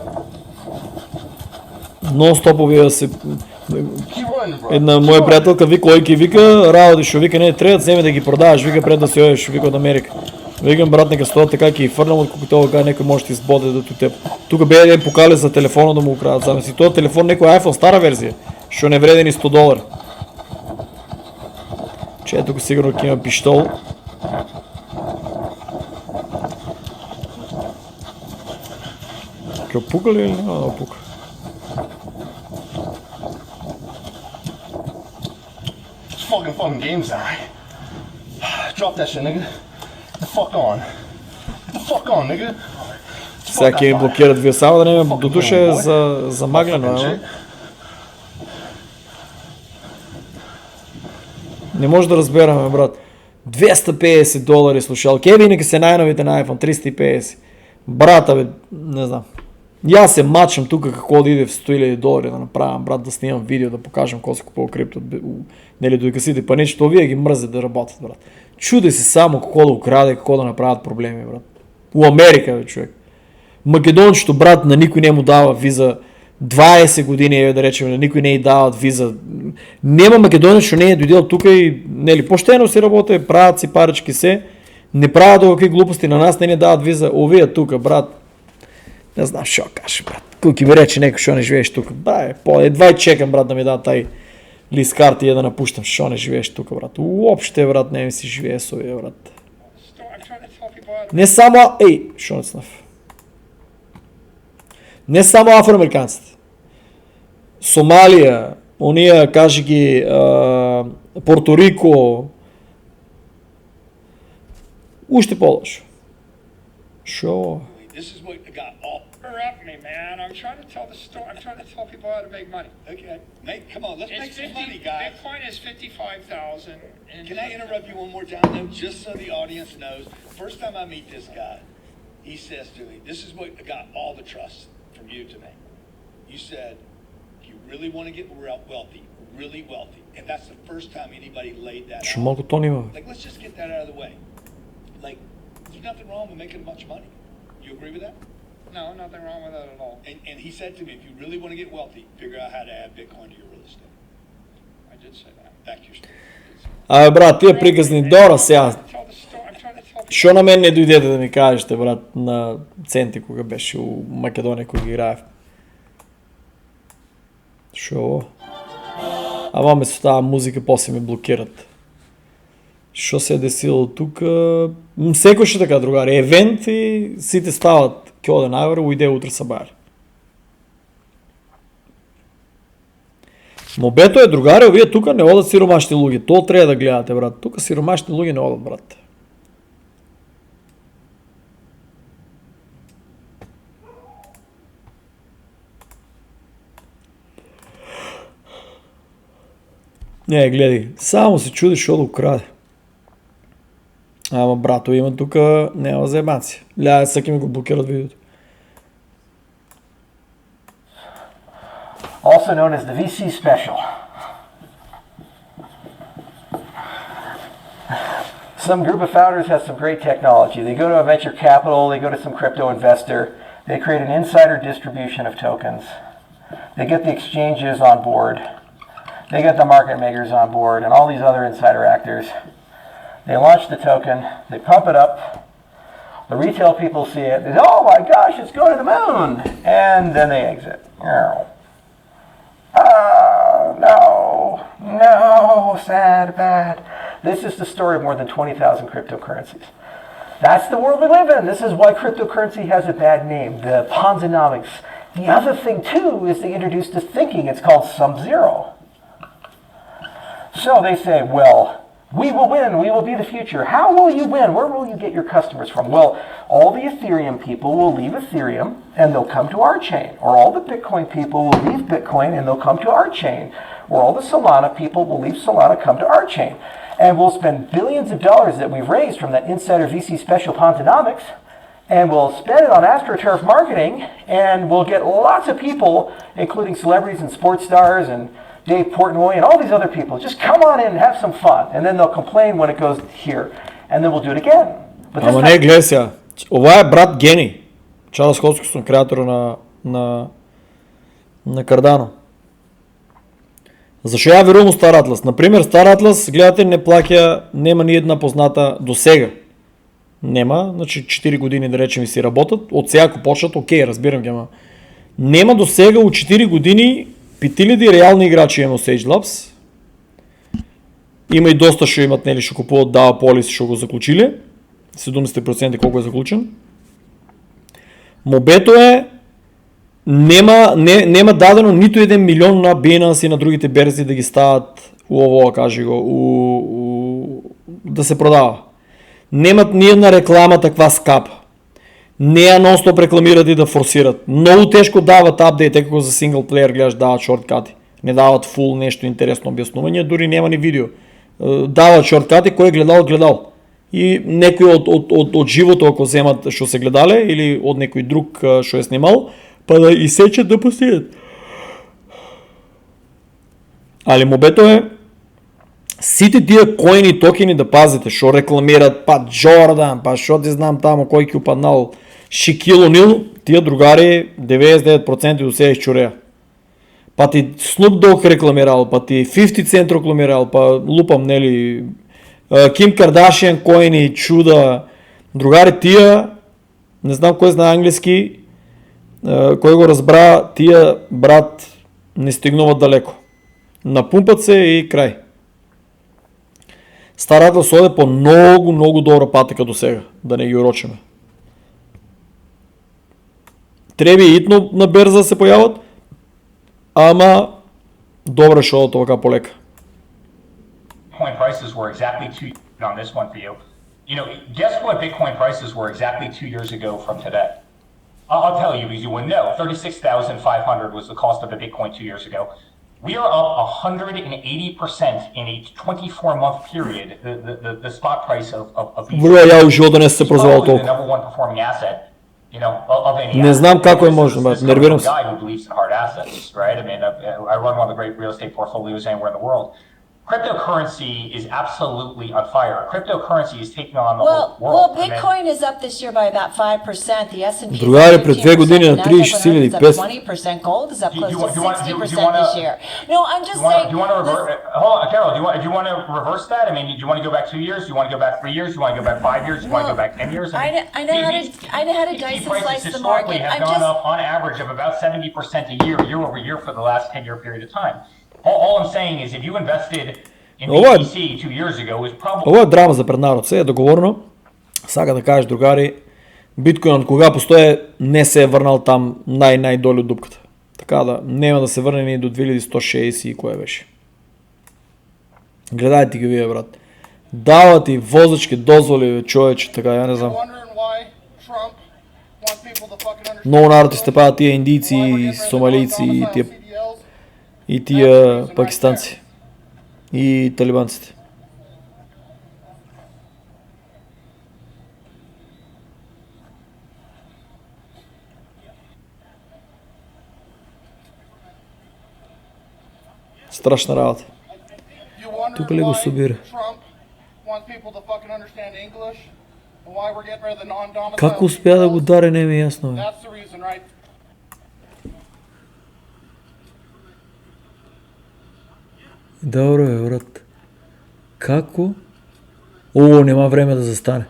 Speaker 1: Нон-стопови да се...
Speaker 4: Keep running, bro.
Speaker 1: Една моя приятелка вика, ойки вика, работи шо вика, не, трябва да вземе да ги продаваш, вика пред да си одеш, вика от Америка. Викам, брат, нека стоят така, ки фърнам от кокотела, кажа, някой може да ти избоде да от теб. Тук бе един покали за телефона да му украдат, замисли. Този телефон някой iPhone, стара версия, що не вреди ни $100. Че тук сигурно има пиштол. Ке пука ли или няма да пука?
Speaker 4: It's fucking games, alright? Drop that shit, nigga. Get the fuck on. Get the fuck on, nigga.
Speaker 1: Всяки ни блокират, вие само да не ме до душа за маглено, ама. Не може да разбираме, брат. $250 слушалки. Винаги се най-новите на iPhone, 350. Брата, бе, не знам. И аз се мачам тук какво да иде в $100,000 да направям, брат, да снимам видео, да покажем какво се купува крипто, нели до касите, па нечето, вие ги мръзят да работят, брат. Чуде се само какво да украде, какво да направят проблеми, брат. У Америка, бе, човек. Македончето, брат, на никой не му дава виза. 20 години, да речем, на никой не й дават виза. Нема македонец, що не е дойдел тук и, нели, почтено си работи, правят си парички се, не правят до какви глупости, на нас не ни дават виза. Овие тук, брат, не знам, що каже, брат. Колки ми рече някой, що не живееш тук. Едва и чекам, брат, да ми дадат тай лист карти и да напущам, що не живееш тук, брат. Уобще, брат, не ми си живее с овие, брат. Не само, що не снав. Не само афроамериканците. Сомалия, ония, кажи ги, Порто Рико. Уште по-лошо. Шо?
Speaker 5: This is what got all up me, man. I'm trying to tell the story. I'm trying to tell people how to make money. Okay, come on, let's make some money, guys.
Speaker 3: Bitcoin is 55,000.
Speaker 5: Can I interrupt you one more time, though, just so the audience knows? First time I meet this guy, he says to me, "This is what got all the trust from you to me." You said you really want to get wealthy, really wealthy, and that's the first time anybody laid that
Speaker 1: Шо
Speaker 5: out.
Speaker 1: малко то нима.
Speaker 5: Like, let's just get that out of the way. Like, there's nothing wrong with making a bunch of money. You agree with that?
Speaker 3: No, nothing wrong with that at all.
Speaker 5: And he said to me, if you really want to get wealthy, figure out how to add Bitcoin to your real estate.
Speaker 3: I did say that.
Speaker 5: Back to your story.
Speaker 1: Абе, брат, тия приказни дора сега.
Speaker 3: I'm trying to tell people.
Speaker 1: Шо на мен не дойдете да ми кажете, брат, на центи, кога беше у Македония, кога ги играе. Шо? Ама ме става музика, после ми блокират. Шо се е десило тук? Секој ще така, другари. Евент и сите стават ке оде највре, уиде утре са бајали. Мобето е, другари, овие тука не одат сиромашни луѓе. То треба да гледате, брат. Тука сиромашни луѓе не одат, брат. Не, гледай, само се чуди шо да украде. Ама, брато, има тука, няма заебанци. Ля, всеки ми го блокират видеото.
Speaker 6: also known as the VC Special. Some group of founders has some great technology. They go to a venture capital, they go to some crypto investor, they create an insider distribution of tokens. They get the exchanges on board. They get the market makers on board and all these other insider actors. They launch the token, they pump it up. The retail people see it. They say, oh my gosh, it's going to the moon. And then they exit. No, sad, bad. This is the story of more than 20,000 cryptocurrencies. That's the world we live in. This is why cryptocurrency has a bad name, the Ponzinomics. The other thing, too, is they introduced this thinking. It's called sum zero. So they say, well, we will win. We will be the future. How will you win? Where will you get your customers from? Well, all the Ethereum people will leave Ethereum and they'll come to our chain. Or all the Bitcoin people will leave Bitcoin and they'll come to our chain. Or all the Solana people will leave Solana, come to our chain. And we'll spend billions of dollars that we've raised from that insider VC Special Ponzinomics, and we'll spend it on AstroTurf marketing, and we'll get lots of people, including celebrities and sports stars and Dave Portnoy and all these other people, just come on in and have some fun. And then they'll complain when it goes here. And then we'll do it again. But this
Speaker 1: Ама
Speaker 6: time...
Speaker 1: не, гледай сега. Това е брат гений. Чарлз Хоскинсон, креатора на Cardano. Защо я верувам Star Atlas? Например, Star Atlas, гледате, не плаќа, нема ни една позната до сега. Нема, значи 4 години да речем си работят, от сега ако почнат, окей, разбирам ги, ама нема до сега от 4 години 5000 реални играчи има Sage Labs. Има и доста ще имат, нели, ще купуват DAO Polis, ще го заключили. 70% колко е заключен. Мобето е нема дадено нито 1 милион на Binance и на другите берзи да ги стават кажи го, да се продава. Немат ни една реклама таква скапа. Нея нон-стоп рекламират и да форсират. Много тежко дават апдейт, ако за синглплеер гледаш, дават шорткати. Не дават фул нещо интересно обяснуване, дори няма ни видео. Дават шорткати, кой е гледал. И некои от живото, ако вземат, що се гледале, или от некој друг, що е снимал, па да изсечат да пустят. Али мобето е сите тия коини токени да пазите, шо рекламират, па Джордан, па шо ти знам тамо, кой ки упаднал, Шикил Онил, тия другари 99% до сега изчурея. Па ти Snoop Dogg рекламирал, па ти 50 Cent рекламирал, па лупам, нели, Ким Кардашиан, коини, чуда, другари тия, не знам кой знае английски, кой го разбра, тия, брат, не стигнуват далеко. Напумпат се и край. Star Atlas оде по много добра патека до сега, да не ги урочиме. Треба и итно на берза да се появат, ама добре ще оде това полека.
Speaker 7: Bitcoin prices were exactly 2 on this one for you. You know, guess what Bitcoin prices were exactly 2 years ago from today? I'll tell you, because you wouldn't know. 36,500 was the cost of a Bitcoin 2 years ago. We are up 180% in a 24-month period. The spot price of Bitcoin.
Speaker 1: Бро, я ужо да не се прозвал
Speaker 7: the
Speaker 1: толкова.
Speaker 7: number one performing asset, you know, of any
Speaker 1: Не
Speaker 7: asset.
Speaker 1: знам како е
Speaker 7: This
Speaker 1: можно,
Speaker 7: is
Speaker 1: брат,
Speaker 7: coming
Speaker 1: нервирам
Speaker 7: from
Speaker 1: се.
Speaker 7: a guy who believes in hard assets, right? I mean, I run one of the great real estate portfolios anywhere in the world. Cryptocurrency is absolutely on fire. Cryptocurrency is taking on the whole world.
Speaker 8: Well, Bitcoin is up this year by about 5%. The S&P is
Speaker 1: Другари,
Speaker 8: up
Speaker 1: пред
Speaker 8: 15%,
Speaker 1: 2 години на
Speaker 8: the
Speaker 1: 30
Speaker 8: Nasdaq
Speaker 1: хиляди,
Speaker 8: 100 is up
Speaker 1: 500.
Speaker 8: 20%. Gold is up
Speaker 7: Do
Speaker 8: close
Speaker 7: you
Speaker 8: to
Speaker 7: want- do you want-
Speaker 8: 60%
Speaker 7: do you
Speaker 8: this year. No, I'm just saying.
Speaker 7: Do you want to reverse? Hold on, Carol. Do you want to reverse that? I mean, do you want to go back 2 years? Do you want to go back 3 years? Do you want to go back 5 years? Do you want to go back 10 years?
Speaker 8: I know how to dice and
Speaker 7: prices
Speaker 8: slice the
Speaker 7: historically
Speaker 8: market.
Speaker 7: have
Speaker 8: I'm
Speaker 7: gone
Speaker 8: just
Speaker 7: up on average of about 70% a year over year for the last 10-year period of time. All I'm saying is, if you invested in
Speaker 1: What?
Speaker 7: BTC 2 years ago, is probably
Speaker 1: Ovo je драма за пред народ, се е договорно. Сага да кажеш, другари, биткоин от кога постоje не се е върнал там най-долу от дупката. Така да, няма да се върне ни до 2160 и кое беше. Гледайте ги вие, брат. Дават и возачки дозволи, човече, така, я не знам. Много народи сте правят тия индийци, сомалийци и тия пакистанци. И талибанците. Страшна работа.
Speaker 2: You wonder
Speaker 1: Тук ли го
Speaker 2: why
Speaker 1: събира?
Speaker 2: Trump wants people to fucking understand English? And why we're getting rid of the non-domicile
Speaker 1: Как успя да го
Speaker 2: people?
Speaker 1: даре, не ми е ясно. Бе.
Speaker 2: That's the reason, right?
Speaker 1: Добре, бе, брат. Како? О, нема време да застане.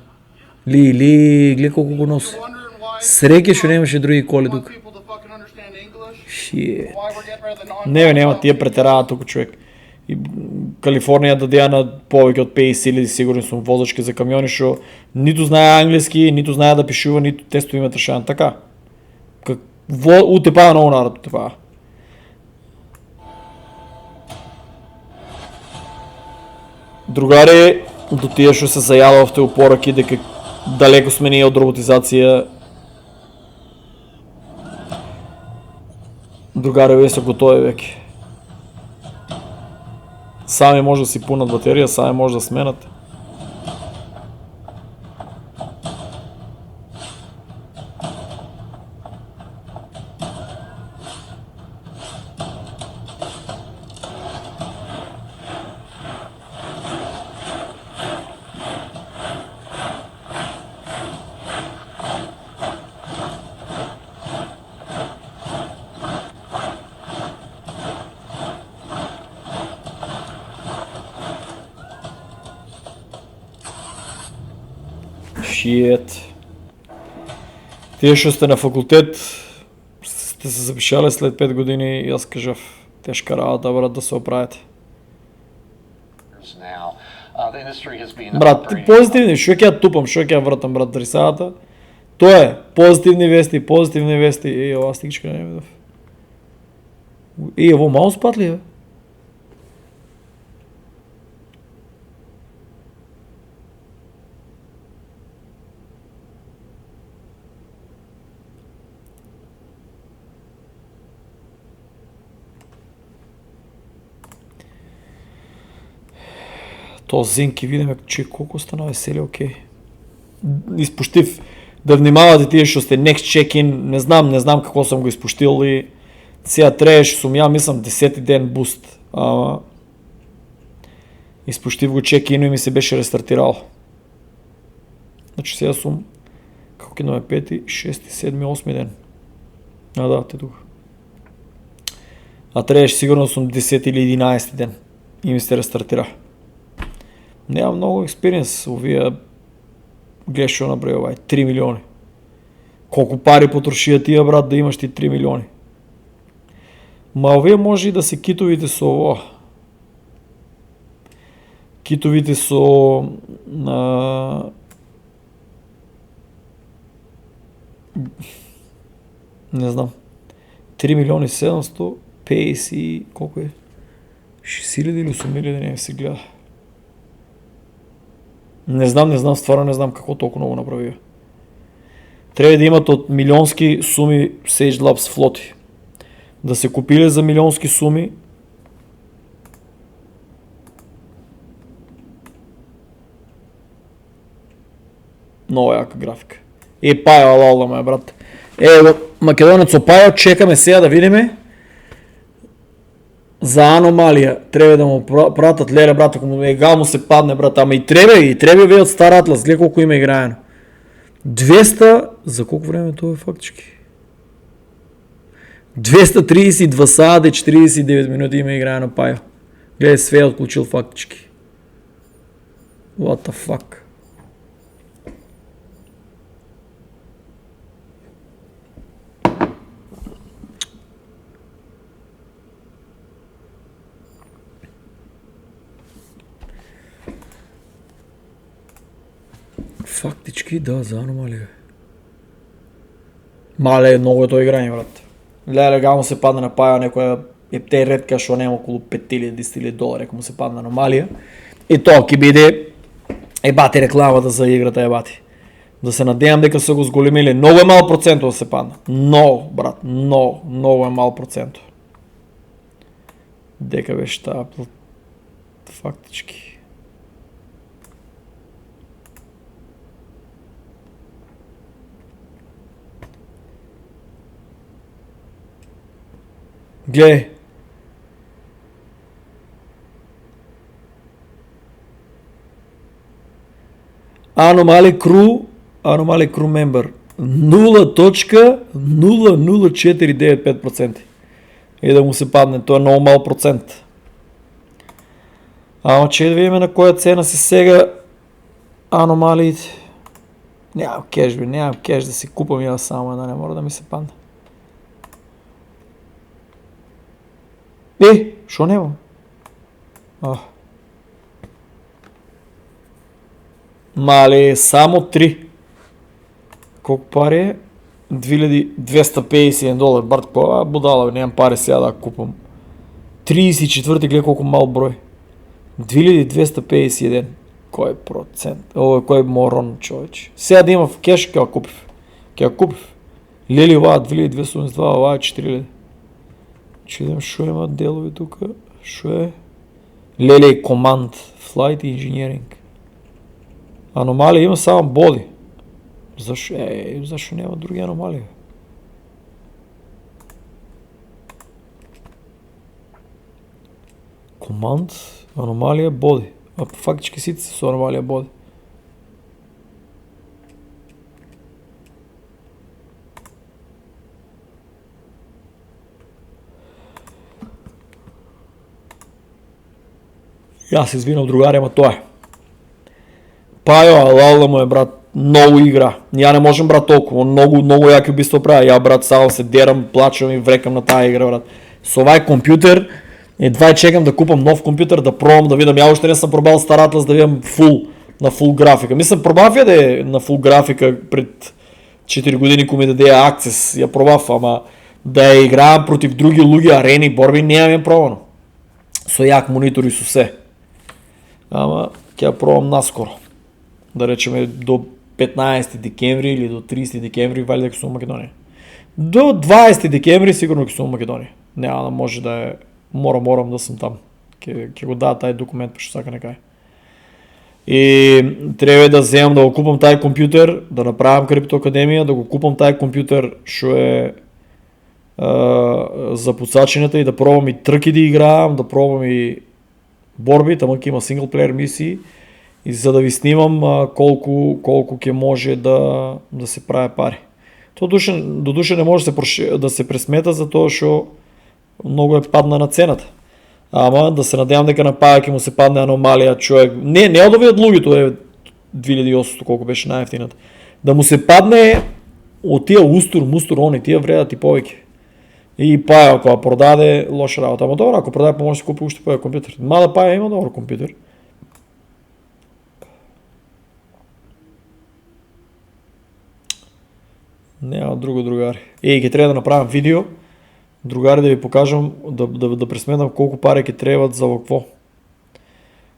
Speaker 1: Гледай колко го носи.
Speaker 2: Wondering why
Speaker 1: Среќа што немаше други коли
Speaker 2: wants
Speaker 1: тук.
Speaker 2: people to fucking understand English?
Speaker 1: Шиет.
Speaker 2: Why we're getting rid of the
Speaker 1: Не, бе, нема,
Speaker 2: non-domicile
Speaker 1: тие претераат тук, човек. И Калифорнија дадеа на повеќе од 50.000 сигурно сум возачки за камиони што ниту знае англиски, ниту знае да пишува, ниту тестови имат решаан. Така. Утепаа многу народ, утепаа. Другари, до тие што се зајававте у пораки дека далеко сме ние од роботизација. Другари, вие се готови веќе. Сами може да си пунат батерија, сами може да сменат. Шиет. Тие што сте на факултет, сте се запишале след 5 години и јас кажав, тешка работа, брат, да се оправите.
Speaker 9: Now, the industry has been
Speaker 1: Брат,
Speaker 9: operating-
Speaker 1: позитивни, што ќе ја тупам, што ќе ја вратам, брат, рисата. Тоа е, позитивни вести, ова стигчка не видов. Ово маус ли е? То зинк и видиме че колку стана весели, окей. Испуштив да внимавате тие што сте next check-in, не знам како сум го испуштил и сега требаше сум ја мислам 10 ден буст. Ама испуштив го check-in и ми се беше рестартирало. Значи сега сум како ќе 5, 6, 7, 8 ден. А да, те тука. А требаше сигурно сум 10 или 11 ден и ми се рестартира. Нема многу експириенс, овие гледаш што направи овај, 3 милиони. Колку пари потрошија тие, брат, да имаш ти 3 милиони. Ма овие може и да се китовите со ово. Китовите со не знам. 3 милиони 750 и колку е? 6.000 или 8.000, не се гледа. Не знам, стварно не знам како толку многу направија. Треба да имат од милионски суми Sage Labs флоти. Да се купиле за милионски суми. Много јака графика. Пајо, алала ме, брат. Македонец Пајо, чекаме сега да видиме за аномалија. Треба да му пратат, леле, брат, ако му егал му се падне, брат, ама и треба вие од Стар Атлас, гледа колку има играено. 200, за колку време тоа е фактички? 232 сада и 49 минути има играено Пајо. Гледа, све е отклучил фактички. What the fuck? Фактички, да, за аномалија. Мале, многу е тоа играње, брат. Леле, легално се падна на Пајо некоја те ретка што нема околу 5.000 долари, ако му се падна аномалија. И тоа ќе биде бати рекламата за играта бати. Да се надевам дека се го зголемиле. Многу е мал процентов да се падна. Многу, брат, многу е мал процентов. Дека беше таа фактички. Гледај. Anomaly Crew member 0.00495%. И да му се падне, това е много мал процент. Ама че да видим на коя цена си сега аномалиите. Нямам кеш, нямам кеш да си купам я само една, не мога да ми се падне. Шо нема? Мали, само 3. Колко пари е? $2251. Брат, кога будала, нямам пари сега да купам. 34-ти, гледай колко мал брой. 2251. Кой е процент? Кой е морон, човече. Сега да има в кеш, ке купив. Лели ла, 2282, ла, 4000. Че видим, шо има делови тук. Шо е? Леле команд. Flight Engineering. Аномалия има само боди. Защо няма други аномалии? Команд, аномалия, боди. А фактически сите са аномалия, боди. Аз се извинам, другари, ама той е. Пайо, алала му е, брат, много игра. Я не можем, брат, толкова. Много яки убийства правя. Я, брат, само се дерам, плачвам и врекам на тая игра, брат. С ovaj компютър, едва чекам да купам нов компютър, да пробвам, да видам. Я още не съм пробал Star Atlas, да видам на фул графика. Мисля, пробав я да е на фул графика пред 4 години, ко ми даде Access. Я пробав, ама да я играем против други луги, арени, борби, нямам я пробвано. Со як монитор и со се. Ама, ќе я пробвам наскоро. Да речеме до 15 декември или до 30 декември, вали дека сум в Македонија. До 20 декември сигурно ќе сум в Македонија. Няма да може да е... Морам да съм там. Ќе го дадат тај документ, па што сака некај. И треба да вземам да го купам тај компютър, да направам Криптоакадемија, да го купам тај компютър, што е за пуцачината и да пробам и тръки да играам, да пробам и борби, тамак има синглплеер мисии. И за да ви снимам колко ќе може да се прави пари. То до душа не може да се пресмета за тоа што много е падна на цената. Ама да се надявам дека на паја ќе му се падне аномалија човек. Не од овие луѓето е 2800 колко беше најефтината. Да му се падне од тие мустур, они тие вредат и повеќе. И паја ако продаде лоша работа. Ама добро, ако продаде може да се купи уште поја компјутер. Мала паја има добро компјутер. Няма друго, другари. Ќе треба да направам видео, другари, да ви покажам, да пресметам колко пари ќе требат за какво.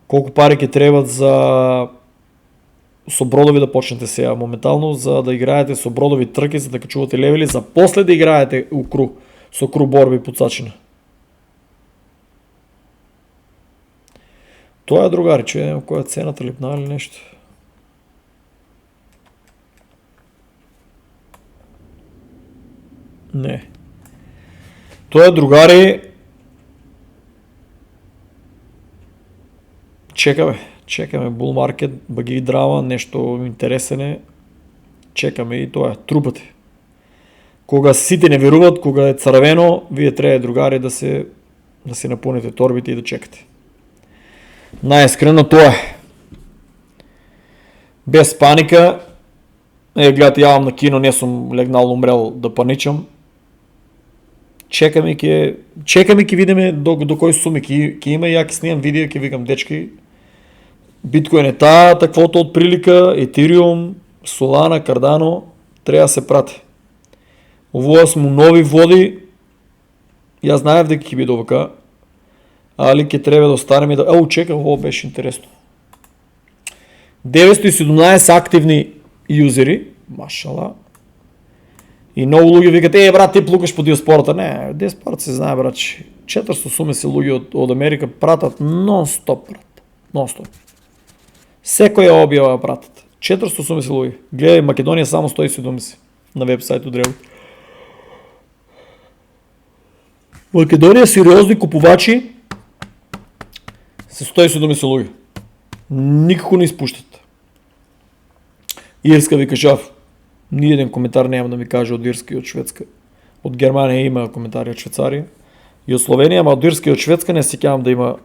Speaker 1: Колко пари ќе требат за со бродови да почнете сега моментално, за да играете со бродови трки, за да качувате левели, за после да играете со кру борби пуцачина. Тоа е, другари, че видим која е цената, липна или нешто. Не. Тоа е, другари. Чекаме bull market, баги драма, нешто интересен е. Чекаме и тоа е, трупате. Кога сите не веруват, кога е црвено, вие треба, другари, да се напуните торбите и да чекате. Најискрено тоа е. Без паника. Гледате, јавам на кино, не сум легнал умрел да паничам. Чекаме ќе видиме до кој суми ќе има и ја ќе снимам видео, ќе викам дечки. Биткоин е таа, таквото од прилика, Ethereum, Solana, Cardano, треба да се прати. Овоја сме нови води, јас знаев дека ќе биде овака, али ќе треба да останеме и да... чекам, ово беше интересно. 917 активни юзери, машала. И много луѓе викат, брат, ти плукаш по диаспората. Не, диаспората се знае, брат, 480 луѓе од Америка пратат нон-стоп, брат. Нон-стоп. Секоја објава пратат. 480 луѓе. Гледај, Македонија само 170 на вебсайт од Древот. Македонија сериозни купувачи се 170 луѓе. Никако не испуштат. Ирска вика шаф. Ни един коментар няма да ми каже от Ирска и от Шведска. От Германия има коментари от Швейцария и от Словения, ама от Ирска и от Шведска не си кямам да има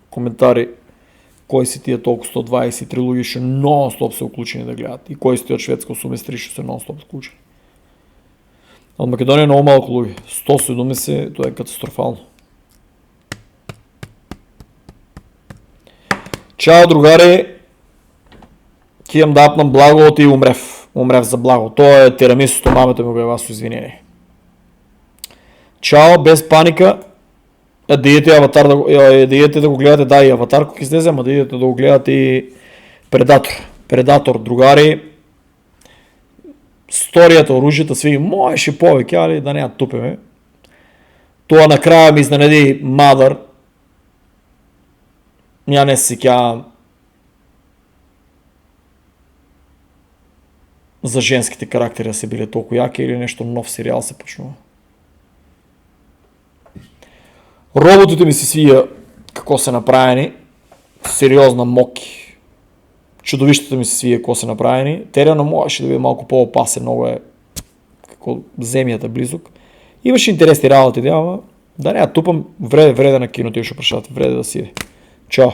Speaker 1: коментари кой си тия толкова 123 луги ще нон-стоп се оключени да гледат и кой си тия от Шведска 83 ще се нон-стоп оключени. От Македония е много малко луги. 170, това е катастрофално. Чао, другари! Киям да апнам благо и умрев. Умрев за благо. То е тирамисото, мамето ми обява с извинение. Чао, без паника. Да идете Аватар, да идете да го гледате, да и Аватар, ако излезе, ама да идете да го гледате и Предатор. Предатор, другари. Сторията, оръжията свиги, можеше повече, али да не я тупеме. Това накрая ми изненади Мадър. Я не се кя за женските характери са били толкова яки или нещо нов сериал се почнува. Роботите ми се свия какво са направени. Сериозна моки. Чудовищата ми се свия какво са направени. Терена можеше да бъде малко по-опасен. Много е какво, земята близок. Имаше интересни работи, ама да не я тупам. Вреде на киното и ще прощавате. Вреде да си. Чао.